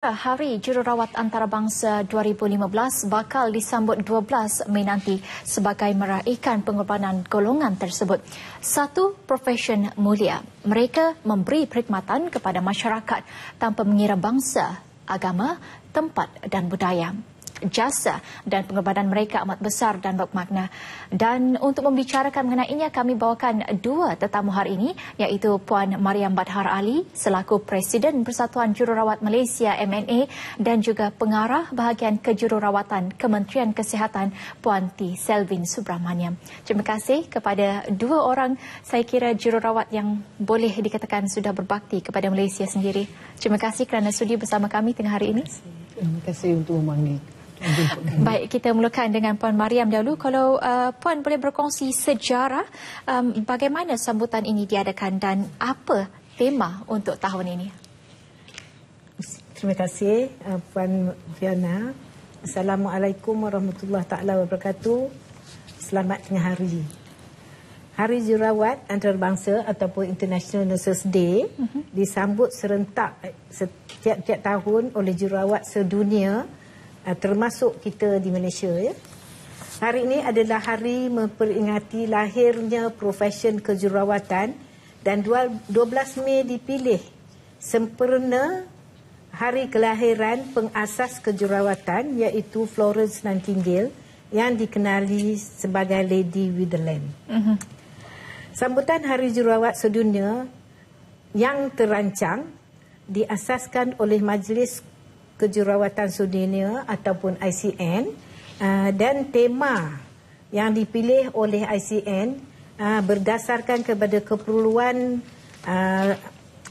Hari Jururawat Antarabangsa 2015 bakal disambut 12 Mei nanti sebagai meraihkan pengorbanan golongan tersebut. Satu profession mulia. Mereka memberi perkhidmatan kepada masyarakat tanpa mengira bangsa, agama, tempat dan budaya. Jasa dan pengorbanan mereka amat besar dan bermakna. Dan untuk membicarakan mengenainya, kami bawakan dua tetamu hari ini, iaitu Puan Mariam Badhar Ali selaku Presiden Persatuan Jururawat Malaysia MNA dan juga Pengarah Bahagian Kejururawatan Kementerian Kesihatan Puan T. Selvin Subramaniam. Terima kasih kepada dua orang, saya kira jururawat yang boleh dikatakan sudah berbakti kepada Malaysia sendiri. Terima kasih kerana sudi bersama kami tengah hari ini. Terima kasih untuk memanggil. Baik, kita mulakan dengan Puan Mariam dahulu. Kalau Puan boleh berkongsi sejarah bagaimana sambutan ini diadakan dan apa tema untuk tahun ini? Terima kasih Puan Fiona. Assalamualaikum warahmatullahi taala wabarakatuh. Selamat tengah hari. Hari Jururawat Antarabangsa ataupun International Nurses Day disambut serentak setiap tahun oleh jururawat sedunia, termasuk kita di Malaysia. Ya. Hari ini adalah hari memperingati lahirnya profesion kejururawatan dan 12 Mei dipilih sempurna hari kelahiran pengasas kejururawatan, iaitu Florence Nightingale yang dikenali sebagai Lady with the Lamp. Sambutan Hari Jururawat Sedunia yang terancang diasaskan oleh Majlis Kejururawatan Sedunia ataupun ICN, dan tema yang dipilih oleh ICN berdasarkan kepada keperluan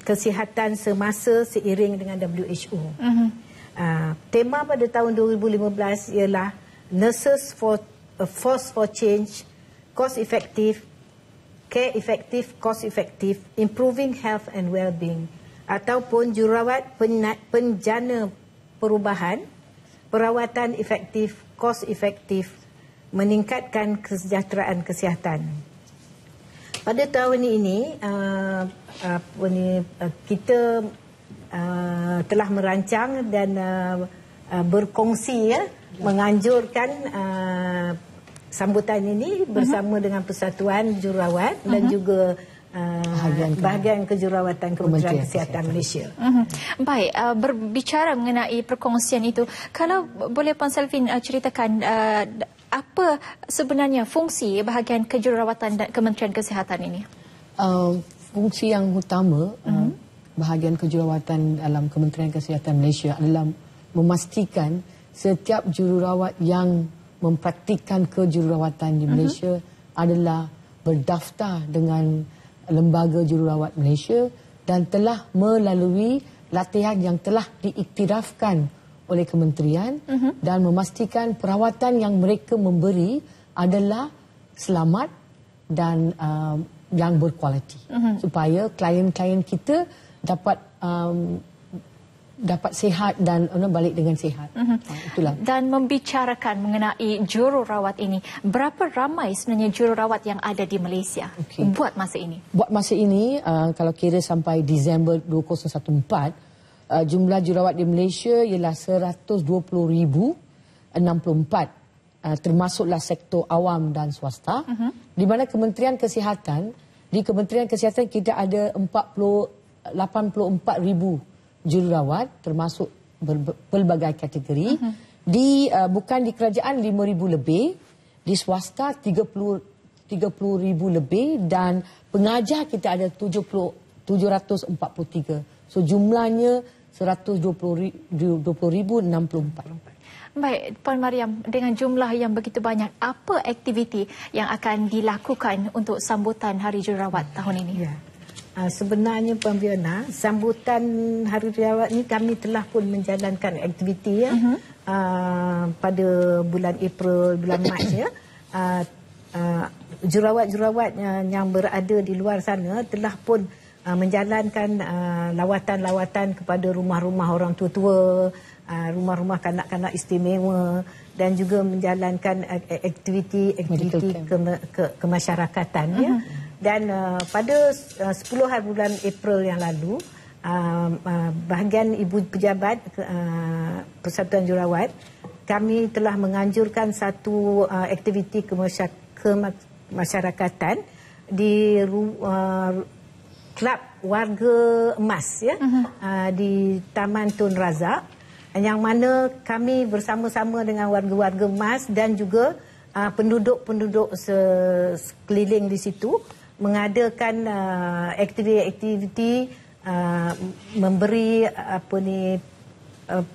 kesihatan semasa seiring dengan WHO. Tema pada tahun 2015 ialah Nurses for a Force for Change, Cost Effective, Care Effective, Cost Effective, Improving Health and Wellbeing, ataupun jururawat penjana perubahan, perawatan efektif, kos efektif, meningkatkan kesejahteraan kesihatan. Pada tahun ini, kita telah merancang dan berkongsi, menganjurkan sambutan ini bersama dengan Persatuan Jururawat dan juga bahagian kejururawatan Kementerian Kesihatan Malaysia. Baik, berbicara mengenai perkongsian itu, kalau boleh Puan Selvin ceritakan apa sebenarnya fungsi bahagian kejururawatan dan Kementerian Kesihatan ini? Fungsi yang utama bahagian kejururawatan dalam Kementerian Kesihatan Malaysia adalah memastikan setiap jururawat yang mempraktikkan kejururawatan di Malaysia adalah berdaftar dengan Lembaga Jururawat Malaysia dan telah melalui latihan yang telah diiktirafkan oleh kementerian dan memastikan perawatan yang mereka memberi adalah selamat dan yang berkualiti, supaya klien-klien kita dapat sihat dan balik dengan sihat. Itulah. Dan membicarakan mengenai jururawat ini, berapa ramai sebenarnya jururawat yang ada di Malaysia buat masa ini? Buat masa ini, kalau kira sampai Disember 2014, jumlah jururawat di Malaysia ialah 120,064, termasuklah sektor awam dan swasta, di mana Kementerian Kesihatan, kita ada 84,000 jururawat termasuk pelbagai kategori. Bukan di kerajaan 5,000 lebih, di swasta 30,000 lebih, dan pengajar kita ada 743. So jumlahnya 120,064. Baik, Puan Mariam, dengan jumlah yang begitu banyak, apa aktiviti yang akan dilakukan untuk sambutan Hari Jururawat tahun ini? Ya. Sebenarnya Puan Fiona, sambutan Hari Jururawat ini kami telah pun menjalankan aktiviti pada bulan April, bulan Mac ya. Jururawat-jururawat yang berada di luar sana telah pun menjalankan lawatan-lawatan kepada rumah-rumah orang tua-tua, rumah-rumah kanak-kanak istimewa, dan juga menjalankan aktiviti kemasyarakatan ya. Dan pada 10 hari bulan April yang lalu, bahagian Ibu Pejabat Persatuan Jururawat, kami telah menganjurkan satu aktiviti kemasyarakatan di Kelab Warga Emas ya, di Taman Tun Razak, yang mana kami bersama-sama dengan warga-warga Emas dan juga penduduk-penduduk sekeliling di situ mengadakan aktiviti-aktiviti memberi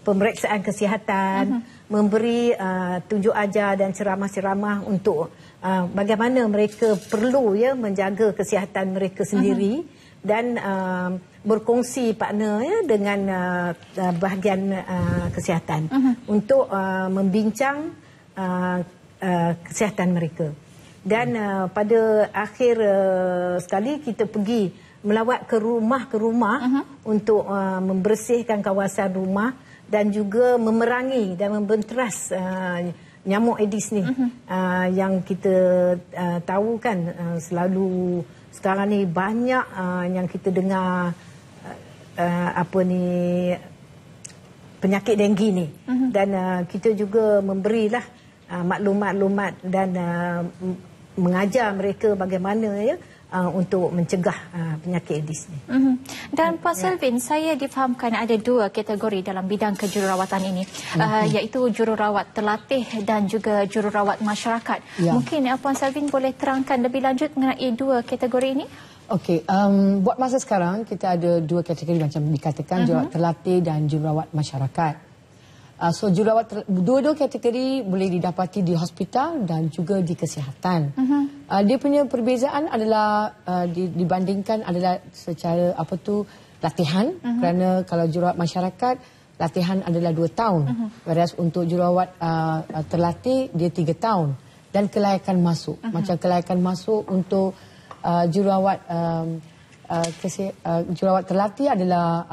pemeriksaan kesihatan, memberi tunjuk ajar dan ceramah-ceramah untuk bagaimana mereka perlu ya menjaga kesihatan mereka sendiri dan berkongsi partner ya dengan bahagian kesihatan untuk membincang kesihatan mereka. Dan pada akhir sekali kita pergi melawat ke rumah untuk membersihkan kawasan rumah dan juga memerangi dan membenteras nyamuk Aedes ni yang kita tahu kan selalu sekarang ni banyak yang kita dengar penyakit denggi ni dan kita juga memberilah maklumat-maklumat dan mengajar mereka bagaimana ya untuk mencegah penyakit Aedes ni. Dan Puan Selvin, saya difahamkan ada dua kategori dalam bidang kejururawatan ini, iaitu jururawat terlatih dan juga jururawat masyarakat. Mungkin Puan Selvin boleh terangkan lebih lanjut mengenai dua kategori ini? Okey, buat masa sekarang kita ada dua kategori macam dikatakan, jururawat terlatih dan jururawat masyarakat. So jururawat dua-dua kategori boleh didapati di hospital dan juga di kesihatan. Dia punya perbezaan adalah dibandingkan adalah secara latihan, kerana kalau jururawat masyarakat latihan adalah 2 tahun, whereas untuk jururawat terlatih dia 3 tahun, dan kelayakan masuk. Macam kelayakan masuk untuk jururawat jururawat terlatih adalah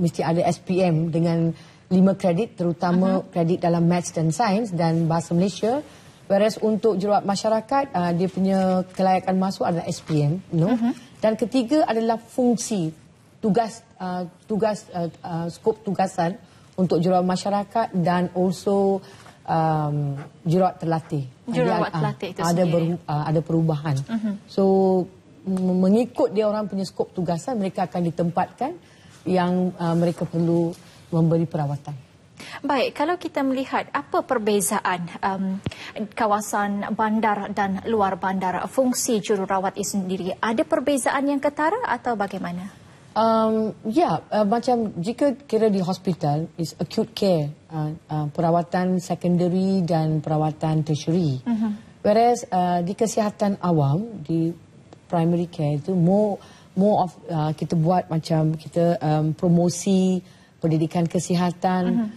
mesti ada SPM dengan 5 kredit, terutama kredit dalam Maths dan Sains dan Bahasa Malaysia. Whereas untuk jururawat masyarakat, dia punya kelayakan masuk adalah SPM. Dan ketiga adalah fungsi, skop tugasan untuk jururawat masyarakat dan also jururawat terlatih. Jururawat terlatih itu ada perubahan. So, mengikut dia orang punya skop tugasan, mereka akan ditempatkan yang mereka perlu memberi perawatan. Baik, kalau kita melihat apa perbezaan kawasan bandar dan luar bandar, fungsi jururawat itu sendiri, ada perbezaan yang ketara atau bagaimana? Macam jika kira di hospital is acute care, perawatan secondary dan perawatan tertiary. Whereas di kesihatan awam, di primary care itu more of kita buat macam kita promosi pendidikan kesihatan,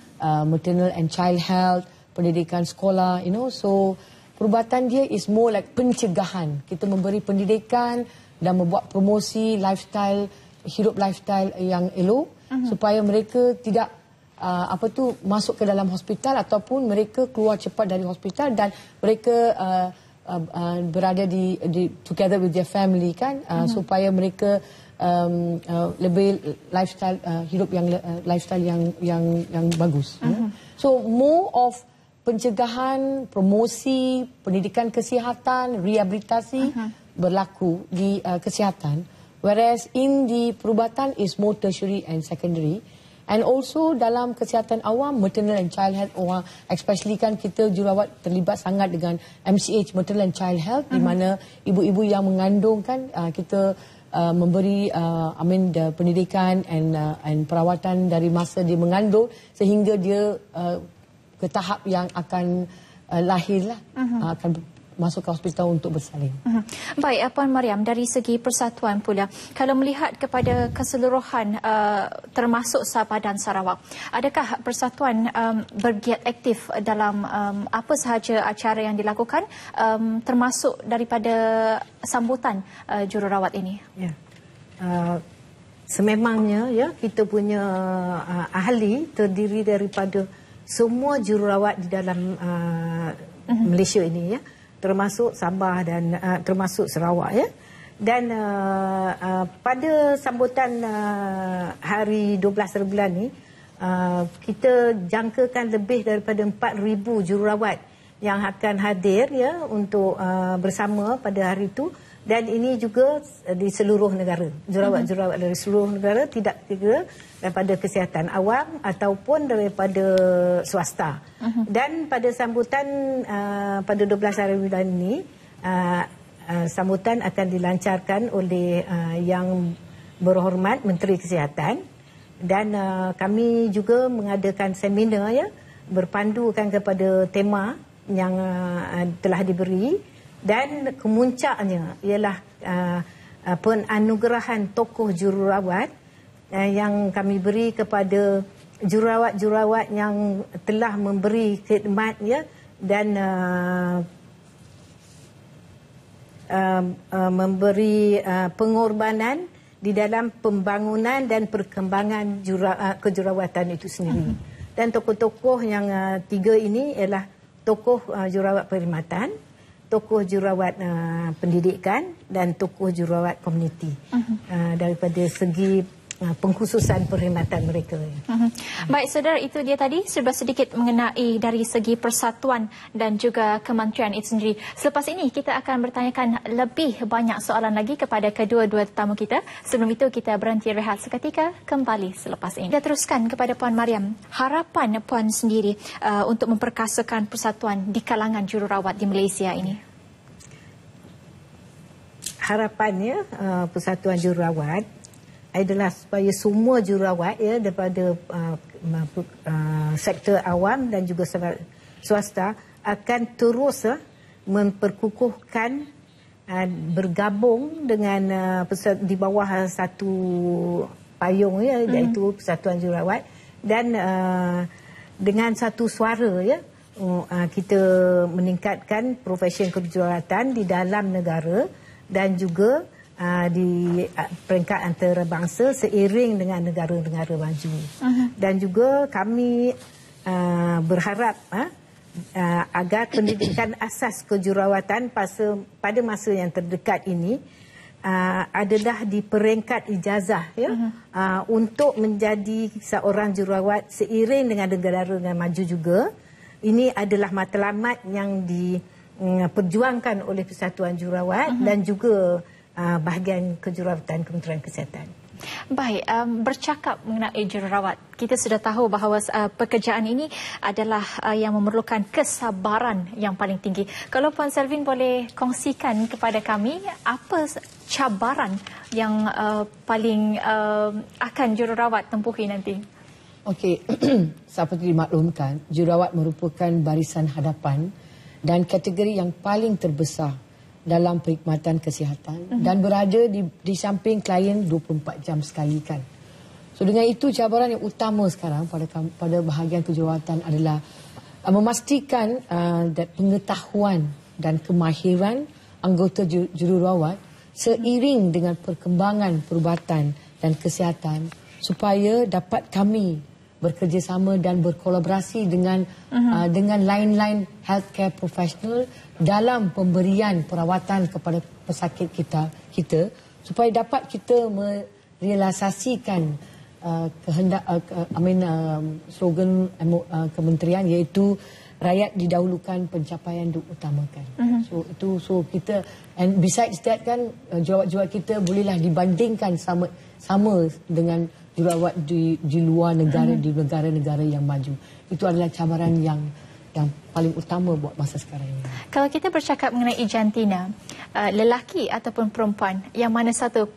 maternal and child health, pendidikan sekolah, so perubatan dia is more like pencegahan. Kita memberi pendidikan dan membuat promosi hidup lifestyle yang elok supaya mereka tidak masuk ke dalam hospital ataupun mereka keluar cepat dari hospital dan mereka berada di together with their family kan, supaya mereka lebih lifestyle yang bagus. So more of pencegahan, promosi, pendidikan kesihatan, rehabilitasi berlaku di kesihatan, whereas in the perubatan is more tertiary and secondary. And also dalam kesihatan awam, maternal and child health, especially kan kita jururawat terlibat sangat dengan MCH, maternal and child health, di mana ibu-ibu yang mengandung kan, kita memberi pendidikan and perawatan dari masa dia mengandung sehingga dia ke tahap yang akan lahir lah, akan masuk ke hospital untuk bersalin. Baik, Puan Mariam, dari segi persatuan pula, kalau melihat kepada keseluruhan termasuk Sabah dan Sarawak, adakah persatuan bergiat aktif dalam apa sahaja acara yang dilakukan, termasuk daripada sambutan jururawat ini? Ya. Sememangnya ya, kita punya ahli terdiri daripada semua jururawat di dalam Malaysia ini ya, termasuk Sabah dan termasuk Sarawak ya. Dan pada sambutan hari 12 bulan ni, kita jangkakan lebih daripada 4,000 jururawat yang akan hadir ya untuk bersama pada hari itu. Dan ini juga di seluruh negara. Jururawat-jururawat dari seluruh negara, tidak kira daripada kesihatan awam ataupun daripada swasta. Dan pada sambutan pada 12 hari bulan ini, sambutan akan dilancarkan oleh Yang Berhormat Menteri Kesihatan. Dan kami juga mengadakan seminar ya, berpandukan kepada tema yang telah diberi. Dan kemuncaknya ialah penganugerahan tokoh jururawat yang kami beri kepada jururawat-jururawat yang telah memberi khidmat ya, dan memberi pengorbanan di dalam pembangunan dan perkembangan kejururawatan itu sendiri. Dan tokoh-tokoh yang 3 ini ialah tokoh jururawat perkhidmatan, tokoh jururawat pendidikan dan tokoh jururawat komuniti daripada segi pengkhususan perkhidmatan mereka. Baik, saudara, itu dia tadi serba sedikit mengenai dari segi persatuan dan juga kementerian itu sendiri. Selepas ini kita akan bertanyakan lebih banyak soalan lagi kepada kedua-dua tetamu kita. Sebelum itu kita berhenti rehat seketika, kembali selepas ini. Kita teruskan kepada Puan Mariam. Harapan Puan sendiri untuk memperkasakan persatuan di kalangan jururawat di Malaysia ini. Harapannya persatuan jururawat adalah supaya semua jururawat ya, daripada sektor awam dan juga swasta akan terus memperkukuhkan bergabung dengan di bawah satu payung ya, iaitu persatuan jururawat, dan dengan satu suara ya, kita meningkatkan profesi kejururawatan di dalam negara dan juga di peringkat antarabangsa seiring dengan negara-negara maju. Dan juga kami berharap agar pendidikan asas kejururawatan pada masa yang terdekat ini adalah di peringkat ijazah ya, untuk menjadi seorang jururawat seiring dengan negara-negara maju juga. Ini adalah matlamat yang diperjuangkan oleh Persatuan Jururawat dan juga bahagian kejururawatan Kementerian Kesihatan. Baik, bercakap mengenai jururawat, kita sudah tahu bahawa pekerjaan ini adalah yang memerlukan kesabaran yang paling tinggi. Kalau Puan Selvin boleh kongsikan kepada kami, apa cabaran yang paling akan jururawat tempuhi nanti? Okey, seperti dimaklumkan, jururawat merupakan barisan hadapan dan kategori yang paling terbesar dalam perkhidmatan kesihatan dan berada di samping klien 24 jam sekali kan. So dengan itu cabaran yang utama sekarang pada bahagian kejururawatan adalah memastikan pengetahuan dan kemahiran anggota jururawat seiring dengan perkembangan perubatan dan kesihatan supaya dapat kami bekerjasama dan berkolaborasi dengan lain-lain healthcare professional dalam pemberian perawatan kepada pesakit kita supaya dapat kita merealisasikan kehendak slogan kementerian, iaitu rakyat didahulukan, pencapaian diutamakan. So kita, and besides that kan, jururawat-jururawat kita bolehlah dibandingkan sama dengan jururawat di luar negara, di negara-negara yang maju. Itu adalah cabaran yang paling utama buat masa sekarang ini. Kalau kita bercakap mengenai jantina, lelaki ataupun perempuan, yang mana satu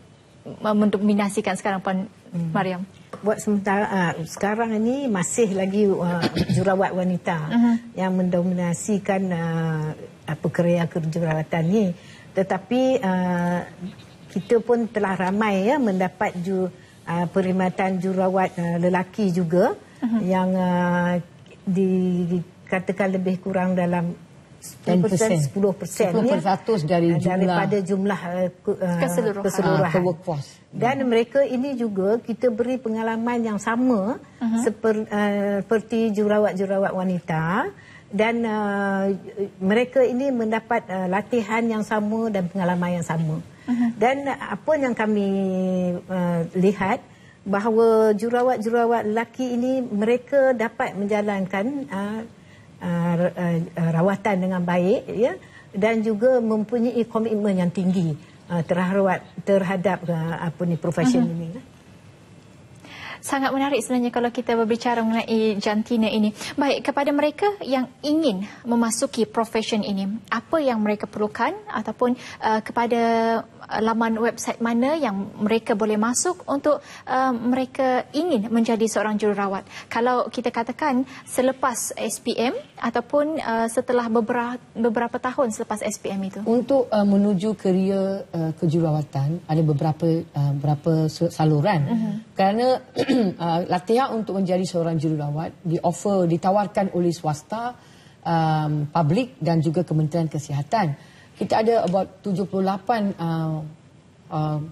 mendominasikan sekarang, Puan Mariam? Buat sementara sekarang ini masih lagi jururawat wanita yang mendominasikan pekerjaan kejururawatan ni. Tetapi kita pun telah ramai ya mendapat perkhidmatan jururawat lelaki juga yang dikatakan lebih kurang dalam 10% daripada jumlah keseluruhan workforce. Dan mereka ini juga kita beri pengalaman yang sama seperti jururawat-jururawat wanita, dan mereka ini mendapat latihan yang sama dan pengalaman yang sama. Dan apa yang kami lihat bahawa jururawat-jururawat lelaki ini mereka dapat menjalankan rawatan dengan baik, ya, dan juga mempunyai komitmen yang tinggi terhadap profesi ini. Sangat menarik sebenarnya kalau kita berbicara mengenai jantina ini. Baik, kepada mereka yang ingin memasuki profesi ini, apa yang mereka perlukan ataupun kepada laman website mana yang mereka boleh masuk untuk mereka ingin menjadi seorang jururawat? Kalau kita katakan selepas SPM ataupun setelah beberapa tahun selepas SPM itu. Untuk menuju kerjaya kejururawatan ada beberapa saluran. Kerana latihan untuk menjadi seorang jururawat ditawarkan oleh swasta, publik dan juga Kementerian Kesihatan. Kita ada about 78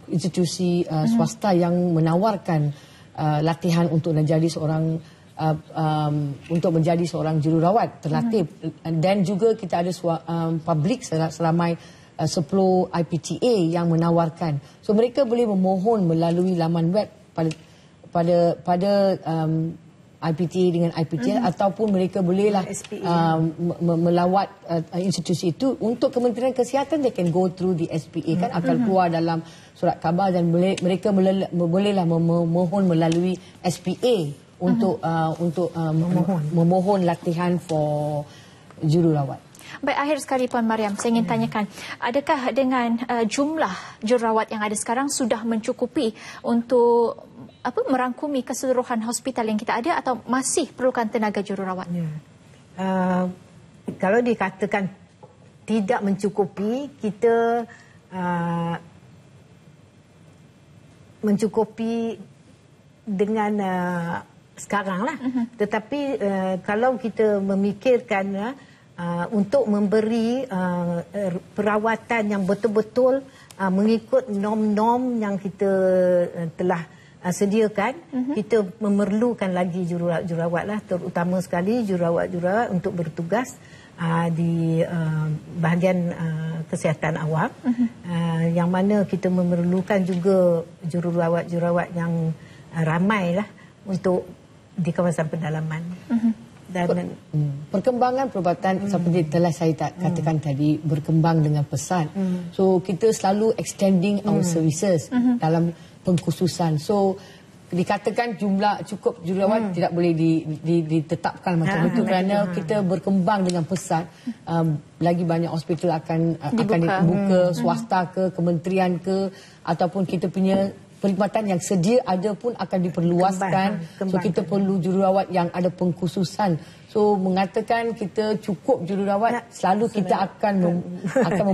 institusi swasta yang menawarkan latihan untuk menjadi seorang jururawat terlatih. Dan juga kita ada publik seramai 10 IPTA yang menawarkan. So mereka boleh memohon melalui laman web pada IPTA dengan IPTA ataupun mereka bolehlah melawat institusi itu. Untuk Kementerian Kesihatan they can go through the SPA, kan akan keluar dalam surat khabar, dan mereka bolehlah memohon melalui SPA untuk memohon latihan for jururawat. Baik, akhir sekali Puan Mariam, saya ingin tanyakan, adakah dengan jumlah jururawat yang ada sekarang sudah mencukupi untuk merangkumi keseluruhan hospital yang kita ada, atau masih perlukan tenaga jururawat? Kalau dikatakan tidak mencukupi, kita mencukupi dengan sekarang lah. Tetapi kalau kita memikirkan untuk memberi perawatan yang betul-betul mengikut norm-norm yang kita telah sediakan, kita memerlukan lagi jururawat lah, terutama sekali jururawat untuk bertugas di bahagian kesihatan awam, yang mana kita memerlukan juga jururawat yang ramai lah untuk di kawasan pedalaman. Dan perkembangan perubatan seperti telah saya katakan tadi berkembang dengan pesat. So kita selalu extending our services dalam pengkhususan. So dikatakan jumlah cukup jururawat tidak boleh ditetapkan macam itu, kerana kita berkembang dengan pesat. Lagi banyak hospital akan dibuka, swasta ke, kementerian ke, ataupun kita punya perkhidmatan yang sedia ada pun akan diperluaskan. So kita perlu jururawat yang ada pengkhususan. So mengatakan kita cukup jururawat, selalu kita akan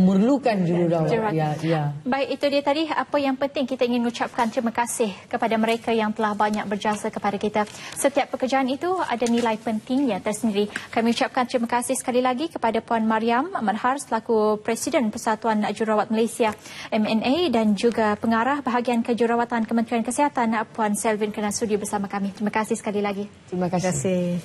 memerlukan jururawat. Ya. Baik, itu dia tadi apa yang penting kita ingin mengucapkan terima kasih kepada mereka yang telah banyak berjasa kepada kita. Setiap pekerjaan itu ada nilai pentingnya tersendiri. Kami ucapkan terima kasih sekali lagi kepada Puan Mariam Manhar selaku Presiden Persatuan Jururawat Malaysia MNA, dan juga pengarah bahagian kejururawatan Kementerian Kesihatan Puan Selvin Kena sudi bersama kami. Terima kasih sekali lagi. Terima kasih.